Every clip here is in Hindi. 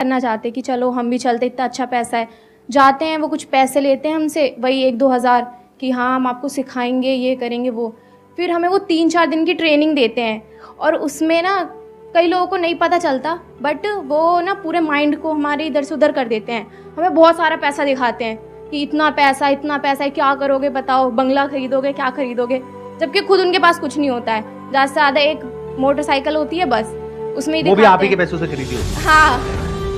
करना चाहते कि चलो हम भी चलते, इतना अच्छा पैसा है। जाते हैं, वो कुछ पैसे लेते हैं हमसे, वही 1-2 हज़ार कि हाँ हम आपको सिखाएंगे, ये करेंगे वो। फिर हमें वो 3-4 दिन की ट्रेनिंग देते हैं और उसमें ना कई लोगों को नहीं पता चलता, बट वो ना पूरे माइंड को हमारे इधर से उधर कर देते हैं। हमें बहुत सारा पैसा दिखाते हैं कि इतना पैसा है, क्या करोगे बताओ, बंगला खरीदोगे, क्या खरीदोगे, जबकि खुद उनके पास कुछ नहीं होता है। ज़्यादा से ज़्यादा एक मोटरसाइकिल होती है बस, उसमें ही वो भी दिखाते आप ही हैं। के पैसों से खरीदी होगी। हाँ,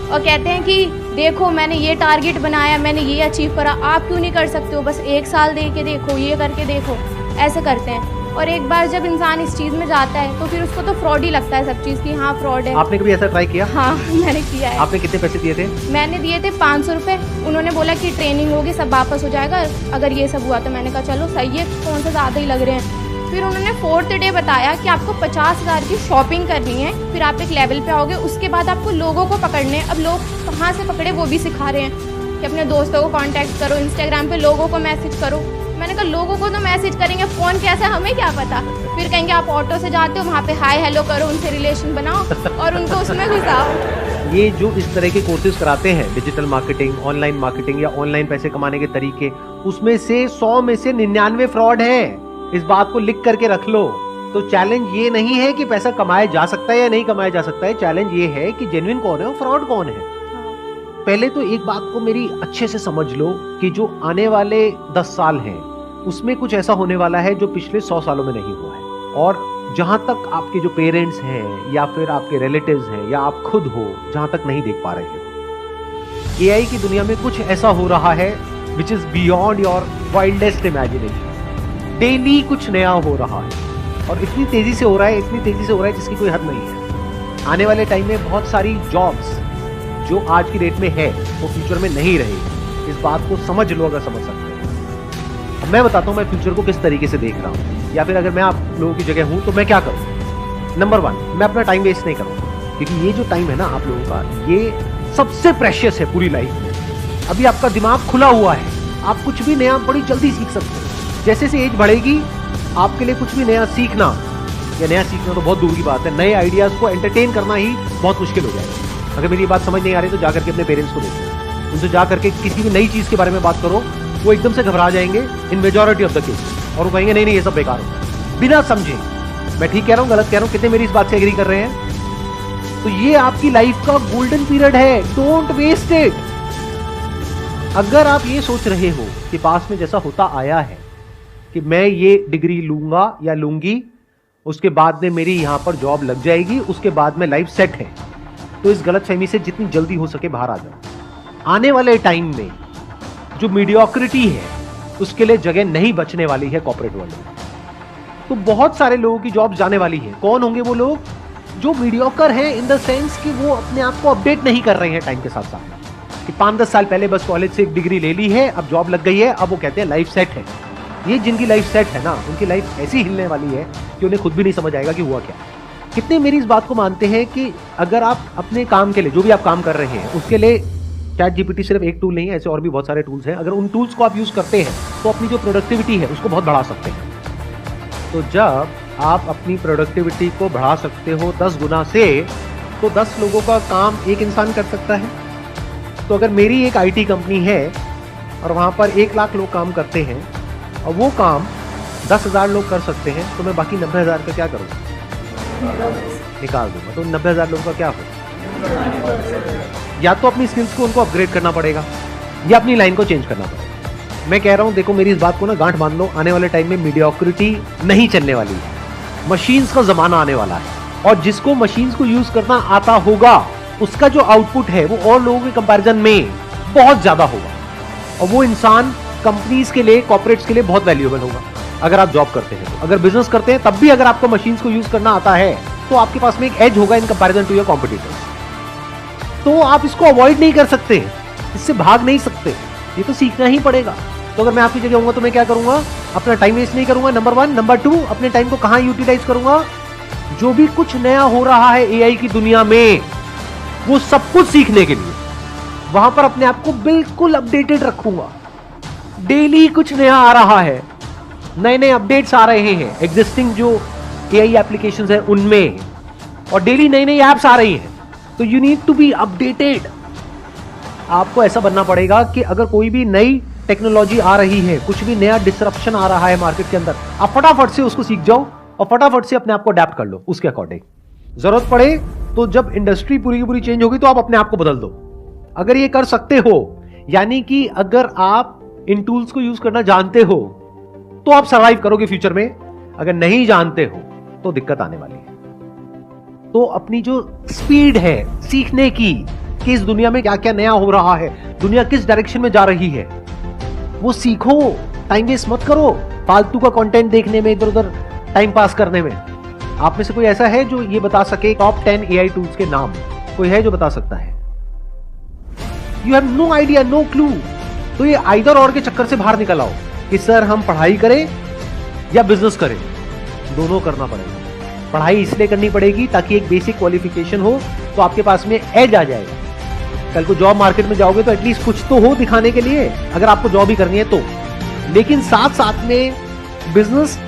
और कहते हैं कि देखो मैंने ये टारगेट बनाया, मैंने ये अचीव करा, आप क्यों नहीं कर सकते हो, बस 1 साल दे के देखो, ये करके देखो, ऐसे करते हैं। और एक बार जब इंसान इस चीज़ में जाता है तो फिर उसको तो फ्रॉड ही लगता है सब चीज़ की, हाँ फ्रॉड है। आपने कभी ऐसा ट्राई किया? हाँ मैंने किया है। आपने कितने पैसे दिए थे? मैंने दिए थे 500 रुपये। उन्होंने बोला कि ट्रेनिंग होगी, सब वापस हो जाएगा अगर ये सब हुआ तो। मैंने कहा चलो सही है, कौन सा ज़्यादा ही लग रहे हैं। फिर उन्होंने 4th डे बताया कि आपको 50,000 की शॉपिंग करनी है, फिर आप एक लेवल पे आओगे, उसके बाद आपको लोगों को पकड़ने हैं। अब लोग कहाँ से पकड़े वो भी सिखा रहे हैं कि अपने दोस्तों को कांटेक्ट करो, इंस्टाग्राम पे लोगों को मैसेज करो। मैंने कहा लोगों को तो मैसेज करेंगे, फ़ोन कैसा हमें क्या पता। फिर कहेंगे आप ऑटो से जाते हो, वहाँ पे हाय हेलो करो, उनसे रिलेशन बनाओ और उनको उसमें घुसाओ। ये जो इस तरह के कोर्सेज कराते हैं, डिजिटल मार्केटिंग, ऑनलाइन मार्केटिंग या ऑनलाइन पैसे कमाने के तरीके, उसमें से 100 में से 99 फ्रॉड है। इस बात को लिख करके रख लो। तो चैलेंज ये नहीं है कि पैसा कमाया जा सकता है या नहीं कमाया जा सकता है, चैलेंज ये है कि जेन्युइन कौन है और फ्रॉड कौन है। पहले तो एक बात को मेरी अच्छे से समझ लो कि जो आने वाले 10 साल हैं उसमें कुछ ऐसा होने वाला है जो पिछले 100 सालों में नहीं हुआ है। और जहां तक आपके जो पेरेंट्स हैं या फिर आपके रिलेटिव्स हैं या आप खुद हो, जहां तक नहीं देख पा रहे हो, एआई की दुनिया में कुछ ऐसा हो रहा है which is beyond your wildest imagination. Daily कुछ नया हो रहा है और इतनी तेजी से हो रहा है जिसकी कोई हद नहीं है। आने वाले टाइम में बहुत सारी जॉब्स जो आज की डेट में है वो फ्यूचर में नहीं रहेगी। इस बात को समझ लो अगर समझ सकते हो। अब मैं बताता हूं मैं फ्यूचर को किस तरीके से देख रहा हूं, या फिर अगर मैं आप लोगों की जगह हूं तो मैं क्या करूं। नंबर 1, मैं अपना टाइम वेस्ट नहीं करूंगा, क्योंकि ये जो टाइम है ना आप लोगों का, ये सबसे प्रेशियस है पूरी लाइफ में। अभी आपका दिमाग खुला हुआ है, आप कुछ भी नया बड़ी जल्दी सीख सकते हो। जैसे से एज बढ़ेगी आपके लिए कुछ भी नया सीखना, या नया सीखना तो बहुत दूर की बात है, नए आइडियाज को एंटरटेन करना ही बहुत मुश्किल हो जाएगा। अगर मेरी बात समझ नहीं आ रही तो जाकर के अपने पेरेंट्स को देखो, उनसे जाकर के किसी भी नई चीज के बारे में बात करो, वो एकदम से घबरा जाएंगे इन मेजॉरिटी ऑफ द केस, और वो कहेंगे नहीं ये सब बेकार हो, बिना समझे मैं ठीक कह रहा हूं गलत कह रहा हूं। कितने मेरी इस बात से एग्री कर रहे हैं? तो ये आपकी लाइफ का गोल्डन पीरियड है, डोंट वेस्ट इट। अगर आप ये सोच रहे हो कि पास में जैसा होता आया है कि मैं ये डिग्री लूंगा या लूंगी, उसके बाद में मेरी यहां पर जॉब लग जाएगी, उसके बाद में लाइफ सेट है, तो इस गलतफहमी से जितनी जल्दी हो सके बाहर आ जाओ। आने वाले टाइम में जो मीडियोक्रिटी है उसके लिए जगह नहीं बचने वाली है कॉर्पोरेट वर्ल्ड में। तो बहुत सारे लोगों की जॉब जाने वाली है। कौन होंगे वो लोग? जो मीडियोकर हैं इन द सेंस कि वो अपने आप को अपडेट नहीं कर रहे हैं टाइम के साथ साथ, कि 5-10 साल पहले बस कॉलेज से एक डिग्री ले ली है, अब जॉब लग गई है, अब वो कहते हैं लाइफ सेट है। ये जिनकी लाइफ सेट है ना, उनकी लाइफ ऐसी हिलने वाली है कि उन्हें खुद भी नहीं समझ आएगा कि हुआ क्या। कितने मेरी इस बात को मानते हैं कि अगर आप अपने काम के लिए, जो भी आप काम कर रहे हैं, उसके लिए चैट जीपीटी सिर्फ एक टूल नहीं है, ऐसे और भी बहुत सारे टूल्स हैं। अगर उन टूल्स को आप यूज करते हैं तो अपनी जो प्रोडक्टिविटी है उसको बहुत बढ़ा सकते हैं। तो जब आप अपनी प्रोडक्टिविटी को बढ़ा सकते हो 10 गुना से, तो 10 लोगों का काम एक इंसान कर सकता है। तो अगर मेरी एक आईटी कंपनी है और वहां पर 1 लाख लोग काम करते हैं और वो काम 10,000 लोग कर सकते हैं, तो मैं बाकी 90,000 का क्या करूँगा? निकाल दूंगा। तो 90,000 लोगों का क्या हो? या तो अपनी स्किल्स को उनको अपग्रेड करना पड़ेगा या अपनी लाइन को चेंज करना पड़ेगा। मैं कह रहा हूं, देखो मेरी इस बात को ना गांठ बांध लो, आने वाले टाइम में मीडियोक्रिटी नहीं चलने वाली है, मशीन्स का जमाना आने वाला है। और जिसको मशीन्स को यूज करना आता होगा उसका जो आउटपुट है वो और लोगों के कंपैरिजन में बहुत ज्यादा होगा, और वो इंसान कंपनीज के लिए, कॉर्पोरेट्स के लिए बहुत वैल्यूएबल होगा। अगर आप जॉब करते हैं, तो अगर बिजनेस करते हैं, तब भी अगर आपको मशीन्स को यूज करना आता है तो आपके पास में एक एज होगा in comparison to your competitors. तो आप इसको अवॉइड नहीं कर सकते, इससे भाग नहीं सकते, ये तो सीखना ही पड़ेगा। तो अगर मैं आपकी जगह होऊंगा तो मैं क्या करूंगा? अपना टाइम वेस्ट नहीं करूंगा, नंबर 1। नंबर 2, अपने टाइम को कहां यूटिलाइज करूंगा? जो भी कुछ नया हो रहा है एआई की दुनिया में, वो सब कुछ सीखने के लिए वहां पर अपने आप को बिल्कुल अपडेटेड रखूंगा। डेली कुछ नया आ रहा है, नए नए अपडेट्स आ रहे हैं एग्जिस्टिंग जो एआई एप्लीकेशंस है उनमें, और डेली नई नई एप्स आ रही हैं। तो you need to be updated. आपको ऐसा बनना पड़ेगा कि अगर कोई भी नई टेक्नोलॉजी आ रही है, कुछ भी नया डिसरप्शन आ रहा है मार्केट के अंदर, आप फटाफट से उसको सीख जाओ और फटाफट से अपने आप को अडेप्ट कर लो उसके अकॉर्डिंग। जरूरत पड़े तो जब इंडस्ट्री पूरी की पूरी चेंज होगी तो आप अपने आप को बदल दो। अगर ये कर सकते हो, यानी कि अगर आप इन टूल्स को यूज करना जानते हो तो आप सर्वाइव करोगे फ्यूचर में। अगर नहीं जानते हो तो दिक्कत आने वाली है। तो अपनी जो स्पीड है सीखने की कि इस दुनिया में क्या क्या नया हो रहा है, दुनिया किस डायरेक्शन में जा रही है, वो सीखो। टाइम वेस्ट मत करो फालतू का कंटेंट देखने में, इधर उधर टाइम पास करने में। आप में से कोई ऐसा है जो ये बता सके टॉप 10 एआई टूल्स के नाम? कोई है जो बता सकता है? You have no idea, no clue. तो ये आइदर और के चक्कर से बाहर निकल आओ कि सर हम पढ़ाई करें या बिजनेस करें। दोनों करना पड़ेगा। पढ़ाई इसलिए करनी पड़ेगी ताकि एक बेसिक क्वालिफिकेशन हो, तो आपके पास में एज आ जाएगा। कल को जॉब मार्केट में जाओगे तो एटलीस्ट कुछ तो हो दिखाने के लिए, अगर आपको जॉब ही करनी है तो। लेकिन साथ साथ में बिजनेस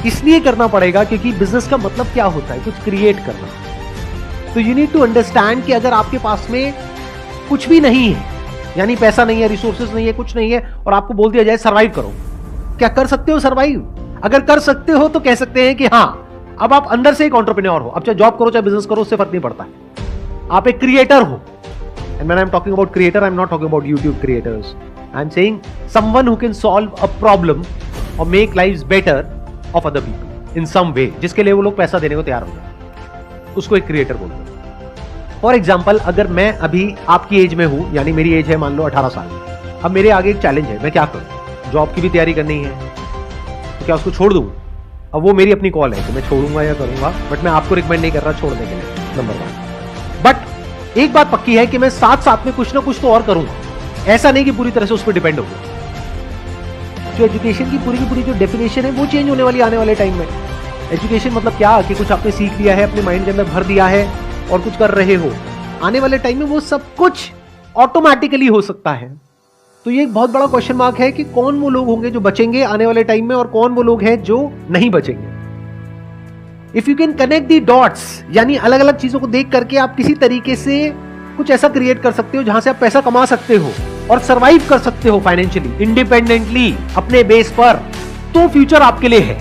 इसलिए करना पड़ेगा क्योंकि बिजनेस का मतलब क्या होता है? कुछ क्रिएट करना। तो यू नीड टू अंडरस्टैंड कि अगर आपके पास में कुछ भी नहीं है, यानी पैसा नहीं है, रिसोर्सेज नहीं है, कुछ नहीं है, और आपको बोल दिया जाए सर्वाइव करो, क्या कर सकते हो सर्वाइव? अगर कर सकते हो तो कह सकते हैं कि हाँ, अब आप अंदर से एक एंटरप्रेन्योर हो। अब चाहे जॉब करो चाहे बिजनेस करो, उससे फर्क नहीं पड़ता। आप एक क्रिएटर हो। And when I'm talking about creator, I'm not talking about YouTube creators. I'm saying someone who can solve a problem or make lives better of other people in some way, जिसके लिए वो लोग पैसा देने को तैयार हो जाए, उसको एक क्रिएटर बोलते हैं। फॉर एग्जाम्पल, अगर मैं अभी आपकी एज में हूं, यानी मेरी एज है मान लो 18 साल, अब मेरे आगे एक चैलेंज है, मैं क्या करूं? जॉब की भी तैयारी करनी है, तो क्या उसको छोड़ दूं? अब वो मेरी अपनी कॉल है कि मैं छोड़ूंगा या करूंगा, बट मैं आपको रिकमेंड नहीं कर रहा छोड़ने के लिए, नंबर 1। बट एक बात पक्की है कि मैं साथ साथ में कुछ ना कुछ तो और करूंगा। ऐसा नहीं कि पूरी तरह से उस पर डिपेंड होगा। जो एजुकेशन की पूरी जो डेफिनेशन है वो चेंज होने वाली आने वाले टाइम में। एजुकेशन मतलब क्या कि कुछ आपने सीख लिया है, अपने माइंड के अंदर भर दिया है और कुछ कर रहे हो। आने वाले टाइम में वो सब कुछ ऑटोमेटिकली हो सकता है। तो ये एक बहुत बड़ा क्वेश्चन मार्क है कि कौन वो लोग होंगे जो बचेंगे आने वाले टाइम में और कौन वो लोग हैं जो नहीं बचेंगे। If you can connect the dots, यानी अलग अलग चीजों को देख करके आप किसी तरीके से कुछ ऐसा क्रिएट कर सकते हो जहां से आप पैसा कमा सकते हो और सरवाइव कर सकते हो फाइनेंशियली, इंडिपेंडेंटली, अपने बेस पर, तो फ्यूचर आपके लिए है।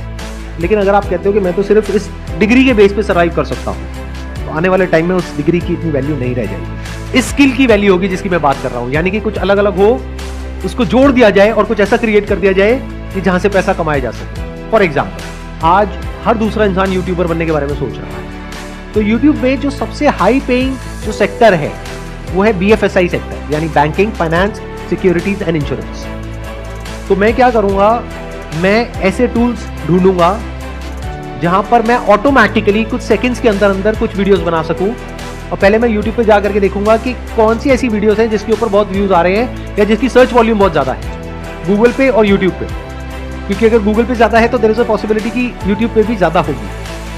लेकिन अगर आप कहते हो कि मैं तो सिर्फ इस डिग्री के बेस पे सरवाइव कर सकता हूं, तो आने वाले टाइम में उस डिग्री की इतनी वैल्यू नहीं रह जाएगी। इस स्किल की वैल्यू होगी जिसकी मैं बात कर रहा हूं, यानी कि कुछ अलग अलग हो, उसको जोड़ दिया जाए और कुछ ऐसा क्रिएट कर दिया जाए कि जहां से पैसा कमाया जा सके। फॉर एग्जाम्पल, आज हर दूसरा इंसान यूट्यूबर बनने के बारे में सोच रहा है। तो यूट्यूब में जो सबसे हाई पेइंग जो सेक्टर है वो है BFSI सेक्टर, यानी banking, finance, securities and insurance. तो मैं क्या करूंगा, मैं ऐसे टूल्स ढूंढूंगा जहां पर मैं ऑटोमेटिकली कुछ सेकंड्स के अंदर अंदर कुछ वीडियोस बना सकूं। और पहले मैं यूट्यूब पे जा करके देखूंगा कि कौन सी ऐसी वीडियोस हैं जिसके ऊपर बहुत व्यूज आ रहे हैं या जिसकी सर्च वॉल्यूम बहुत ज्यादा है, गूगल पे और यूट्यूब पे। क्योंकि अगर गूगल पे ज्यादा है तो देयर इज अ पॉसिबिलिटी कि यूट्यूब पे भी ज्यादा होगी।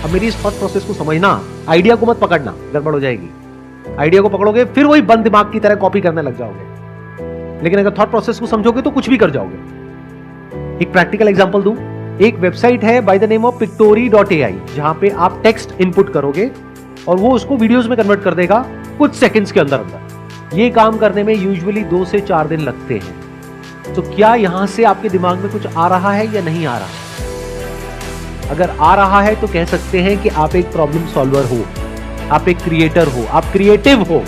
अब मेरी इस थॉट प्रोसेस को समझना, आइडिया को मत पकड़ना, गड़बड़ हो जाएगी। आइडिया को पकड़ोगे फिर वही बंद दिमाग की तरह कॉपी करने लग जाओगे। लेकिन अगर थॉट प्रोसेस को समझोगे तो कुछ भी कर जाओगे। एक प्रैक्टिकल एग्जांपल दूं, एक वेबसाइट है by the name of pictory.ai, जहां पे आप टेक्स्ट इनपुट करोगे और वो उसको वीडियोस में कन्वर्ट कर देगा कुछ सेकंड्स के अंदर अंदर। ये काम करने में यूजुअली 2 से 4 दिन लगते हैं। तो क्या यहां से आपके दिमाग में कुछ आ रहा है या नहीं आ रहा? अगर आ रहा है तो कह सकते हैं कि आप एक प्रॉब्लम सॉल्वर हो, आप एक क्रिएटर हो, आप क्रिएटिव हो।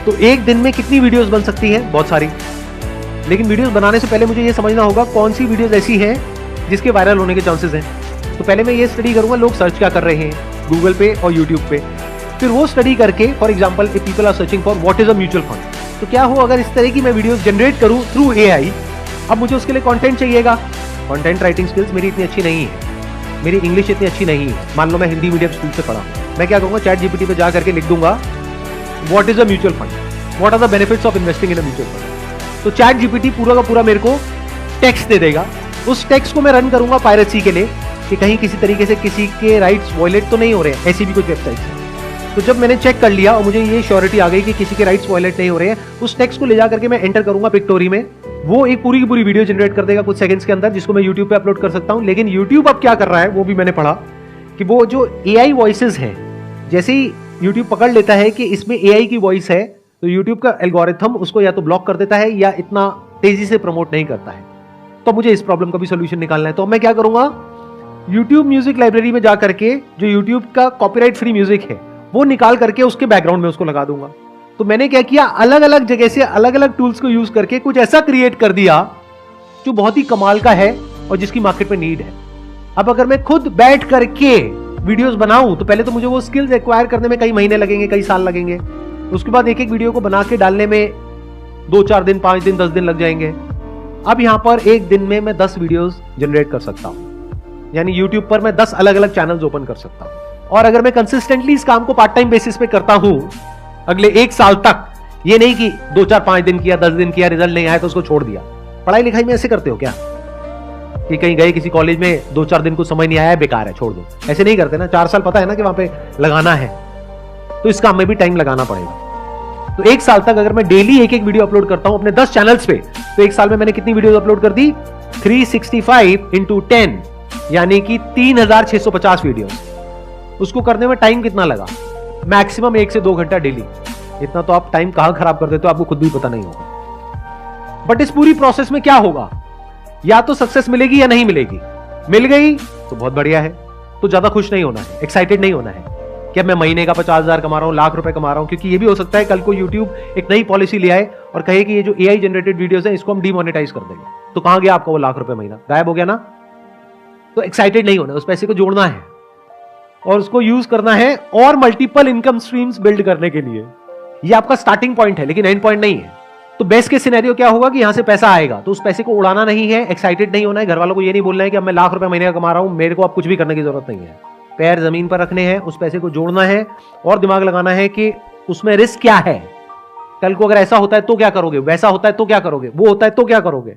तो एक दिन में कितनी वीडियोस बन सकती हैं? बहुत सारी। लेकिन वीडियोस बनाने से पहले मुझे यह समझना होगा कौन सी वीडियोस ऐसी हैं जिसके वायरल होने के चांसेस हैं। तो पहले मैं ये स्टडी करूंगा लोग सर्च क्या कर रहे हैं गूगल पे और यूट्यूब पे। फिर वो स्टडी करके, for example if people are searching for what is a mutual fund, तो क्या हो अगर इस तरह की मैं वीडियोस जनरेट करूं थ्रू AI। अब मुझे उसके लिए कंटेंट चाहिएगा। कंटेंट राइटिंग स्किल्स मेरी इतनी अच्छी नहीं है, मेरी इंग्लिश इतनी अच्छी नहीं है। मान लो मैं हिंदी मीडियम स्कूल से पढ़ा हूं, मैं क्या करूंगा, चैट GPT पे जा करके लिख दूंगा what is a mutual fund, what are the benefits of investing in a mutual fund. तो चैट GPT पूरा का पूरा मेरे को टेक्स्ट दे देगा। उस टेक्स्ट को मैं रन करूंगा पायरेसी के लिए कि कहीं किसी तरीके से किसी के राइट्स वायलेट तो नहीं हो रहे हैं, ऐसी भी कुछ वेबसाइट्स हैं। तो जब मैंने चेक कर लिया और मुझे ये श्योरिटी आ गई कि किसी के राइट्स वायलेट नहीं हो रहे हैं, उस टेक्स्ट को ले जा करके मैं एंटर करूंगा पिक्टोरी में। वो एक पूरी की पूरी वीडियो जनरेट कर देगा कुछ सेकंड्स के अंदर, जिसको मैं यूट्यूब पे अपलोड कर सकता हूं। लेकिन यूट्यूब अब क्या कर रहा है वो भी मैंने पढ़ा कि वो जो AI वॉइसेस हैं, जैसे ही YouTube पकड़ लेता है कि इसमें AI की वॉइस है, तो YouTube का एल्गोरिथम उसको या तो ब्लॉक कर देता है या इतना तेजी से प्रमोट नहीं करता है। तो मुझे इस प्रॉब्लम का भी सोल्यूशन निकालना है। तो मैं क्या करूंगा, YouTube म्यूजिक लाइब्रेरी में जा करके जो YouTube का कॉपीराइट फ्री म्यूजिक है वो निकाल करके उसके बैकग्राउंड में उसको लगा दूंगा। तो मैंने क्या किया, अलग अलग जगह से अलग अलग टूल्स को यूज करके कुछ ऐसा क्रिएट कर दिया जो बहुत ही कमाल का है और जिसकी मार्केट में नीड है। अब अगर मैं खुद बैठ करके वीडियोस बनाऊं तो पहले तो मुझे वो स्किल्स एक्वायर करने में कई महीने लगेंगे, कई साल लगेंगे। उसके बाद एक एक वीडियो को बना के डालने में 2-4 दिन, 5 दिन, 10 दिन लग जाएंगे। अब यहां पर एक दिन में मैं 10 वीडियोस जनरेट कर सकता हूं, यानी YouTube पर मैं 10 अलग अलग चैनल्स ओपन कर सकता हूं। और अगर मैं कंसिस्टेंटली इस काम को पार्ट टाइम बेसिस पे करता हूं अगले 1 साल तक, ये नहीं कि 2-4-5 दिन किया, 10 दिन किया, रिजल्ट नहीं आया तो उसको छोड़ दिया। पढ़ाई लिखाई में ऐसे करते हो क्या कि कहीं गए किसी कॉलेज में 2-4 दिन को समझ नहीं आया, बेकार है, छोड़ दो, ऐसे नहीं करते ना। 4 साल पता है ना कि वहां पे लगाना है, तो इस काम में भी टाइम लगाना पड़ेगा। तो 1 साल तक अगर मैं डेली एक एक वीडियो अपलोड करता हूं अपने 10 चैनल्स पे, तो 1 साल में मैंने कितनी वीडियोस अपलोड कर दी, 365 into 10, यानी कि 3650 वीडियोस। उसको करने में टाइम कितना लगा, मैक्सिमम 1 से 2 घंटा डेली। इतना तो आप टाइम कहां खराब कर देते हो आपको खुद भी पता नहीं होगा। बट इस पूरी प्रोसेस में क्या होगा, या तो सक्सेस मिलेगी या नहीं मिलेगी। मिल गई तो बहुत बढ़िया है, तो ज्यादा खुश नहीं होना है, एक्साइटेड नहीं होना है कि अब मैं महीने का 50,000 कमा रहा हूं, लाख रुपए कमा रहा हूं। क्योंकि ये भी हो सकता है कल को YouTube एक नई पॉलिसी ले आए और कहे कि ये जो AI जनरेटेड वीडियोस है इसको हम डीमोनेटाइज कर देंगे, तो कहां गया आपका वो लाख रुपए महीना, गायब हो गया ना। तो एक्साइटेड नहीं होना, उस पैसे को जोड़ना है और उसको यूज करना है और मल्टीपल इनकम स्ट्रीम्स बिल्ड करने के लिए। ये आपका स्टार्टिंग पॉइंट है लेकिन एंड पॉइंट नहीं है। तो बेस्ट के सिनेरियो क्या होगा कि यहां से पैसा आएगा, तो उस पैसे को उड़ाना नहीं है, एक्साइटेड नहीं होना है, घर वालों को ये नहीं बोलना है कि अब मैं लाख रुपए महीने का कमा रहा हूं, मेरे को अब कुछ भी करने की जरूरत नहीं है। पैर जमीन पर रखने हैं, उस पैसे को जोड़ना है और दिमाग लगाना है कि उसमें रिस्क क्या है। कल को अगर ऐसा होता है तो क्या करोगे, वैसा होता है तो क्या करोगे, वो होता है तो क्या करोगे।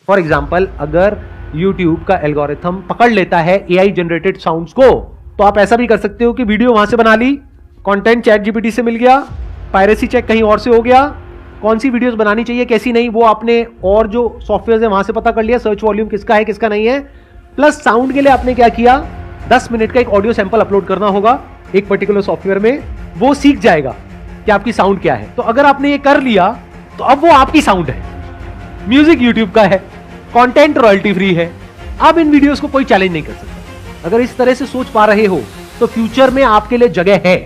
फॉर एग्जाम्पल, अगर YouTube का एल्गोरिथम पकड़ लेता है AI जनरेटेड साउंड्स को, तो आप ऐसा भी कर सकते हो कि वीडियो वहां से बना ली, कंटेंट ChatGPT से मिल गया, पायरेसी चेक कहीं और से हो गया, कौन सी वीडियोस बनानी चाहिए कैसी नहीं वो आपने और जो सॉफ्टवेयर है वहां से पता कर लिया, सर्च वॉल्यूम किसका है किसका नहीं है। प्लस साउंड के लिए आपने क्या किया, 10 मिनट का एक ऑडियो सैंपल अपलोड करना होगा एक पर्टिकुलर सॉफ्टवेयर में, वो सीख जाएगा कि आपकी साउंड क्या है। तो अगर आपने ये कर लिया तो अब वो आपकी साउंड है, म्यूजिक YouTube का है, कंटेंट रॉयल्टी फ्री है। अब इन वीडियोस को कोई चैलेंज नहीं कर सकता। अगर इस तरह से सोच पा रहे हो तो फ्यूचर में आपके लिए जगह है।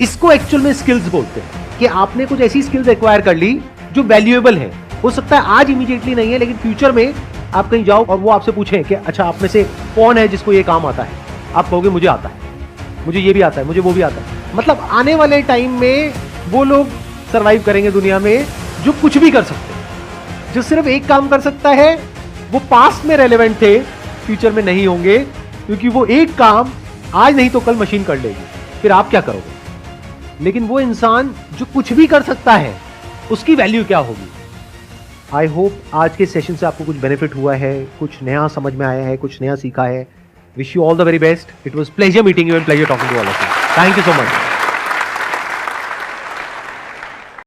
इसको एक्चुअल में स्किल्स बोलते हैं कि आपने कुछ ऐसी स्किल्स एक्वायर कर ली जो वैल्यूएबल है। हो सकता है आज इमीडिएटली नहीं है, लेकिन फ्यूचर में आप कहीं जाओ और वो आपसे पूछें कि अच्छा आप में से कौन है जिसको ये काम आता है, आप कहोगे मुझे आता है, मुझे ये भी आता है, मुझे वो भी आता है। मतलब आने वाले टाइम में वो लोग सर्वाइव करेंगे दुनिया में जो कुछ भी कर सकते हैं। जो सिर्फ एक काम कर सकता है वो पास्ट में रेलेवेंट थे, फ्यूचर में नहीं होंगे, क्योंकि वो एक काम आज नहीं तो कल मशीन कर लेगी, फिर आप क्या करोगे। लेकिन वो इंसान जो कुछ भी कर सकता है उसकी वैल्यू क्या होगी। आई होप आज के सेशन से आपको कुछ बेनिफिट हुआ है, कुछ नया समझ में आया है, कुछ नया सीखा है। Wish you all the very best. It was pleasure meeting you and pleasure talking to all of you. Thank you so much.